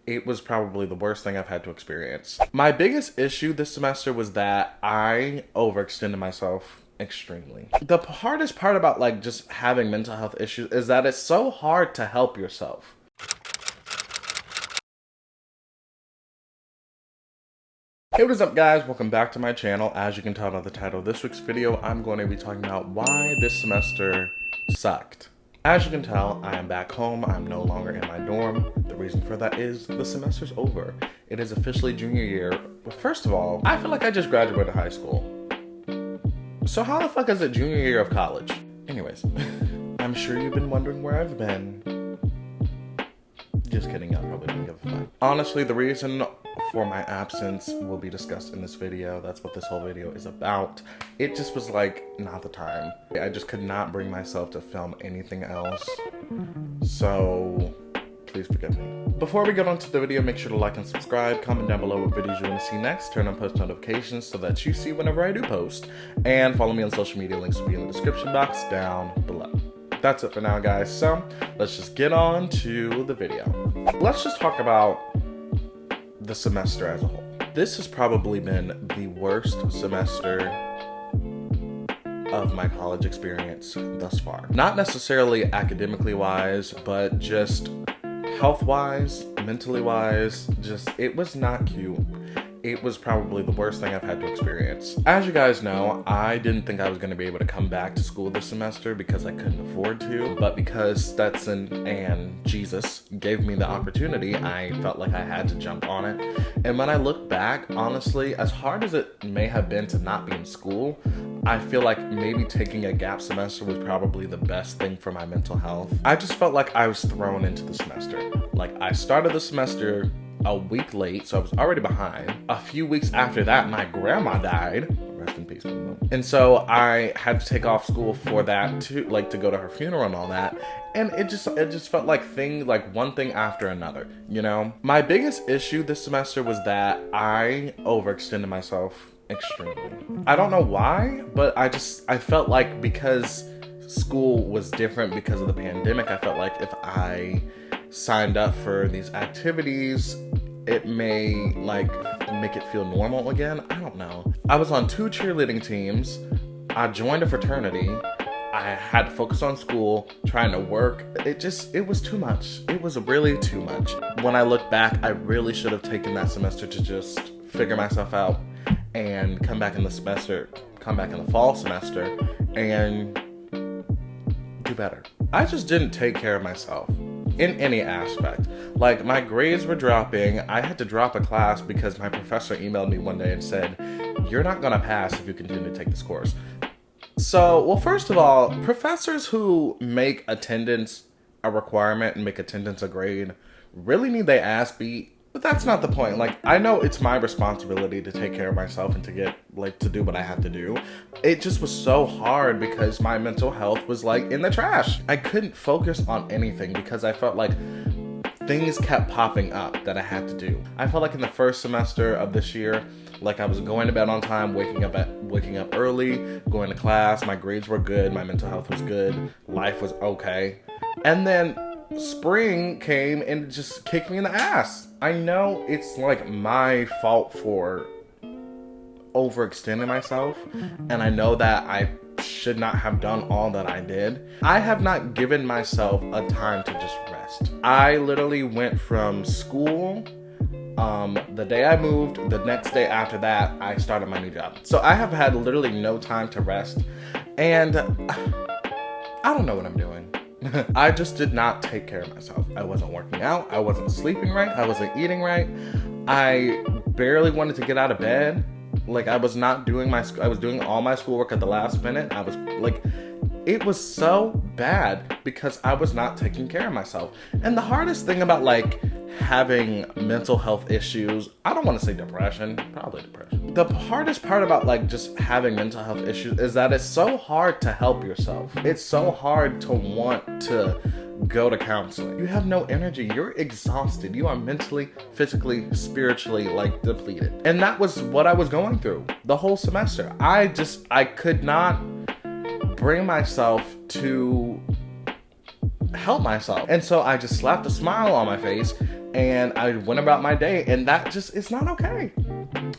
it was probably the worst thing I've had to experience. My biggest issue this semester was that I overextended myself extremely. The hardest part about like just having mental health issues is that it's so hard to help yourself. Hey, what is up guys? Welcome back to my channel. As you can tell by the title of this week's video, I'm going to be talking about why this semester sucked. As you can tell, I am back home. I'm no longer in my dorm. The reason for that is the semester's over. It is officially junior year. But first of all, I feel like I just graduated high school. So how the fuck is it junior year of college? Anyways, I'm sure you've been wondering where I've been. Just kidding, y'all probably don't give a fuck. Honestly, the reason for my absence will be discussed in this video. That's what this whole video is about. It just was like, not the time. I just could not bring myself to film anything else. So, please forgive me. Before we get on to the video, make sure to like and subscribe. Comment down below what videos you want to see next. Turn on post notifications so that you see whenever I do post. And follow me on social media. Links will be in the description box down below. That's it for now, guys. So, let's just get on to the video. Let's just talk about the semester as a whole. This has probably been the worst semester of my college experience thus far. Not necessarily academically wise, but just health wise, mentally wise, just it was not cute. It was probably the worst thing I've had to experience. As you guys know, I didn't think I was going to be able to come back to school this semester because I couldn't afford to, but because Stetson and Jesus gave me the opportunity, I felt like I had to jump on it. And when I look back, honestly, as hard as it may have been to not be in school, I feel like maybe taking a gap semester was probably the best thing for my mental health. I just felt like I was thrown into the semester. Like, I started the semester a week late, so I was already behind. A few weeks after that, my grandma died. Rest in peace, Memo. And so I had to take off school for that to go to her funeral and all that. And it just felt like one thing after another, you know? My biggest issue this semester was that I overextended myself extremely. I don't know why, but I felt like because school was different because of the pandemic, I felt like if I signed up for these activities, it may make it feel normal again. I don't know. I was on 2 cheerleading teams. I joined a fraternity. I had to focus on school, trying to work. It was too much. It was really too much. When I look back, I really should have taken that semester to just figure myself out and come back in the fall semester and do better. I just didn't take care of myself in any aspect. Like, my grades were dropping. I had to drop a class because my professor emailed me one day and said, "You're not gonna pass if you continue to take this course." So, well, first of all, professors who make attendance a requirement and make attendance a grade really need their ass beat. But that's not the point. Like, I know it's my responsibility to take care of myself and to get, to do what I have to do. It just was so hard because my mental health was, in the trash. I couldn't focus on anything because I felt like things kept popping up that I had to do. I felt like in the first semester of this year, I was going to bed on time, waking up early, going to class, my grades were good, my mental health was good, life was okay. And then spring came and just kicked me in the ass. I know it's my fault for overextending myself, and I know that I should not have done all that I did. I have not given myself a time to just rest. I literally went from school, the day I moved, the next day after that, I started my new job. So I have had literally no time to rest, and I don't know what I'm doing. I just did not take care of myself. I wasn't working out. I wasn't sleeping right. I wasn't eating right. I barely wanted to get out of bed. I was not doing I was doing all my schoolwork at the last minute. I was it was so bad because I was not taking care of myself. And the hardest thing about having mental health issues, I don't want to say depression, probably depression. The hardest part about just having mental health issues is that it's so hard to help yourself. It's so hard to want to go to counseling. You have no energy. You're exhausted. You are mentally, physically, spiritually depleted. And that was what I was going through the whole semester. I could not bring myself to help myself. And so I just slapped a smile on my face and I went about my day, and that just is not okay.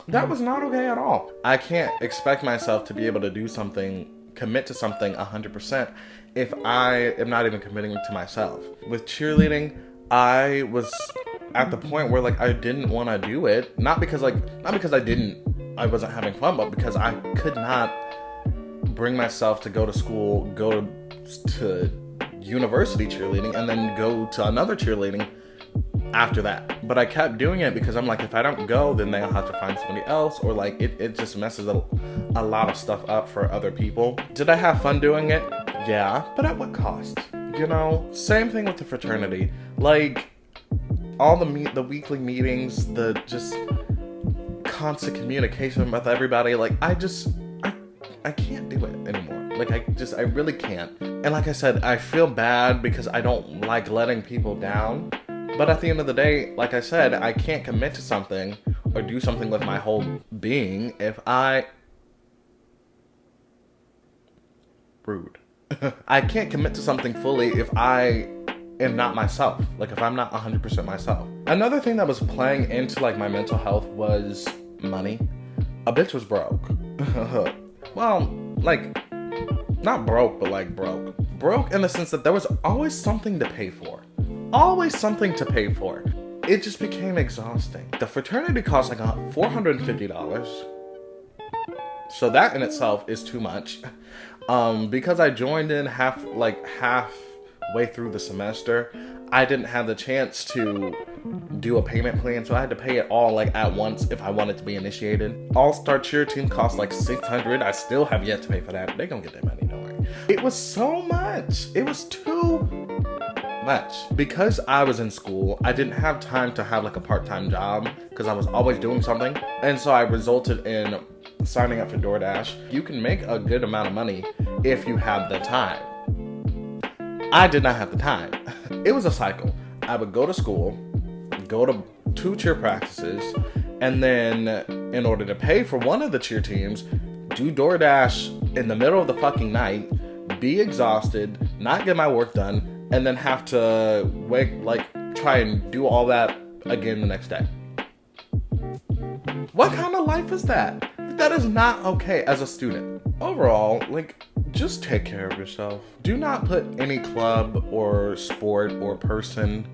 That was not okay at all. I can't expect myself to be able to do something, commit to something 100% if I am not even committing to myself. With cheerleading, I was at the point where like I didn't want to do it, not because I wasn't having fun, but because I could not bring myself to go to school, go to university cheerleading, and then go to another cheerleading after that. But I kept doing it because I'm like, if I don't go, then they'll have to find somebody else, or like it just messes a lot of stuff up for other people. Did I have fun doing it? Yeah, but at what cost? You know, same thing with the fraternity. Like all the weekly meetings, the just constant communication with everybody. Like I can't do it anymore. Like I really can't. And like I said, I feel bad because I don't like letting people down. But at the end of the day, like I said, I can't commit to something or do something with my whole being if rude. I can't commit to something fully if I am not myself. Like if I'm not 100% myself. Another thing that was playing into like my mental health was money. A bitch was broke. Well, like not broke, but like broke. Broke in the sense that there was always something to pay for. Always something to pay for. It just became exhausting. The fraternity cost like $450. So that in itself is too much. Because I joined in halfway through the semester, I didn't have the chance to do a payment plan, so I had to pay it all like at once if I wanted to be initiated. All-star cheer team cost like $600. I still have yet to pay for that. They gonna get their money, don't worry. It was so much. It was too much. Because I was in school, I didn't have time to have like a part-time job because I was always doing something. And so I resulted in signing up for DoorDash. You can make a good amount of money if you have the time. I did not have the time. It was a cycle. I would go to school, go to 2 cheer practices, and then in order to pay for one of the cheer teams, do DoorDash in the middle of the fucking night, be exhausted, not get my work done, and then have to try and do all that again the next day. What kind of life is that? That is not okay as a student. Overall, just take care of yourself. Do not put any club or sport or person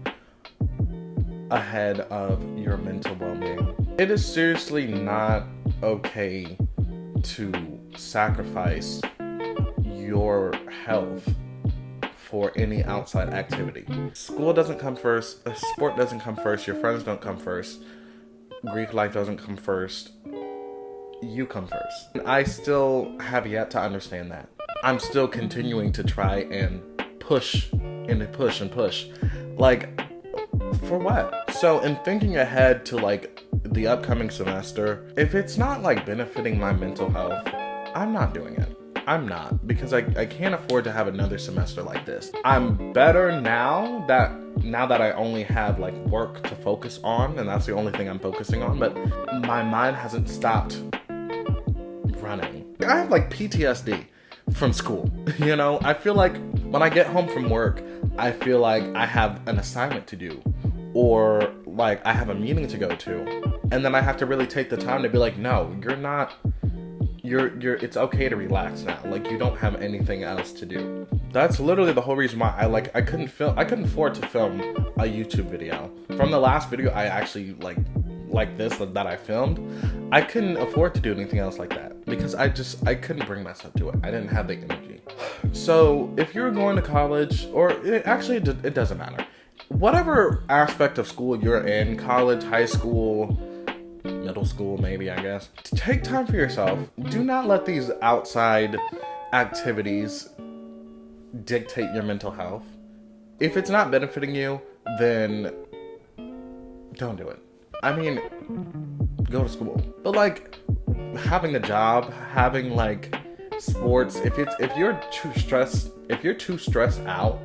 ahead of your mental well-being. It is seriously not okay to sacrifice your health for any outside activity. School doesn't come first, sport doesn't come first, your friends don't come first, Greek life doesn't come first, you come first. I still have yet to understand that. I'm still continuing to try and push and push and push. For what? So in thinking ahead to the upcoming semester, if it's not benefiting my mental health, I'm not doing it. I'm not, because I can't afford to have another semester like this. I'm better now that I only have work to focus on, and that's the only thing I'm focusing on, but my mind hasn't stopped running. I have PTSD from school, you know? I feel like when I get home from work, I feel like I have an assignment to do, or I have a meeting to go to, and then I have to really take the time to be no, you're not. It's okay to relax now. You don't have anything else to do. That's literally the whole reason why I couldn't afford to film a YouTube video. From the last video I actually that I filmed, I couldn't afford to do anything else like that because I couldn't bring myself to it. I didn't have the energy. So if you're going to college, or it doesn't matter. Whatever aspect of school you're in, college, high school, middle school maybe, I guess. Take time for yourself. Do not let these outside activities dictate your mental health. If it's not benefiting you, then don't do it. I mean, go to school. But having a job, having sports, if you're too stressed out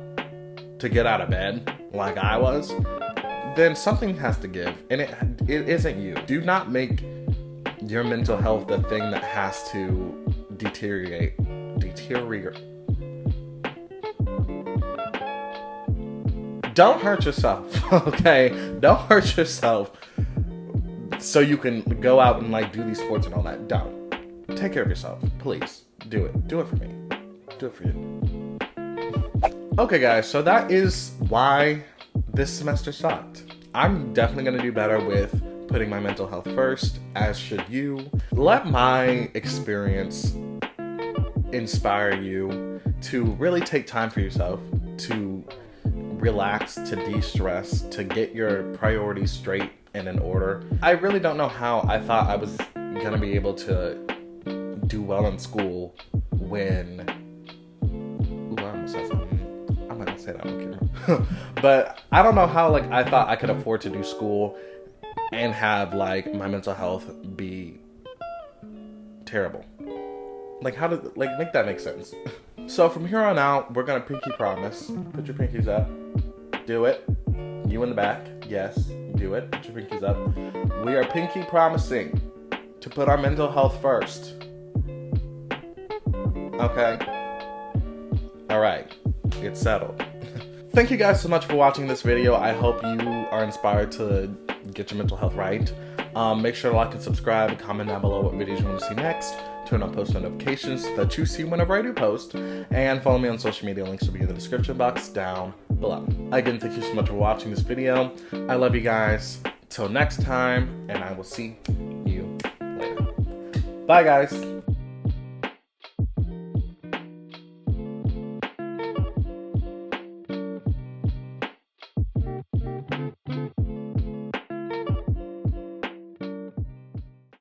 to get out of bed like I was, then something has to give, and it isn't you. Do not make your mental health the thing that has to deteriorate. don't hurt yourself, okay? Don't hurt yourself so you can go out and like do these sports and all that. Don't. Take care of yourself, please. Do it. Do it for me. Do it for you. Okay, guys, so that is why this semester sucked. I'm definitely gonna do better with putting my mental health first, as should you. Let my experience inspire you to really take time for yourself, to relax, to de-stress, to get your priorities straight and in order. I really don't know how I thought I was gonna be able to do well in school when... Ooh, I almost said something. I'm not gonna say that on camera. But I don't know how like I thought I could afford to do school and have like my mental health be terrible. Like, how did, like, make that make sense? So from here on out, we're gonna pinky promise. Put your pinkies up. Do it. You in the back. Yes, do it. Put your pinkies up. We are pinky promising to put our mental health first. Okay? Alright. It's settled. Thank you guys so much for watching this video. I hope you are inspired to get your mental health right. Make sure to like and subscribe and comment down below what videos you want to see next. Turn on post notifications so that you see whenever I do post. And follow me on social media. Links will be in the description box down below. Again, thank you so much for watching this video. I love you guys. Till next time, and I will see you later. Bye, guys.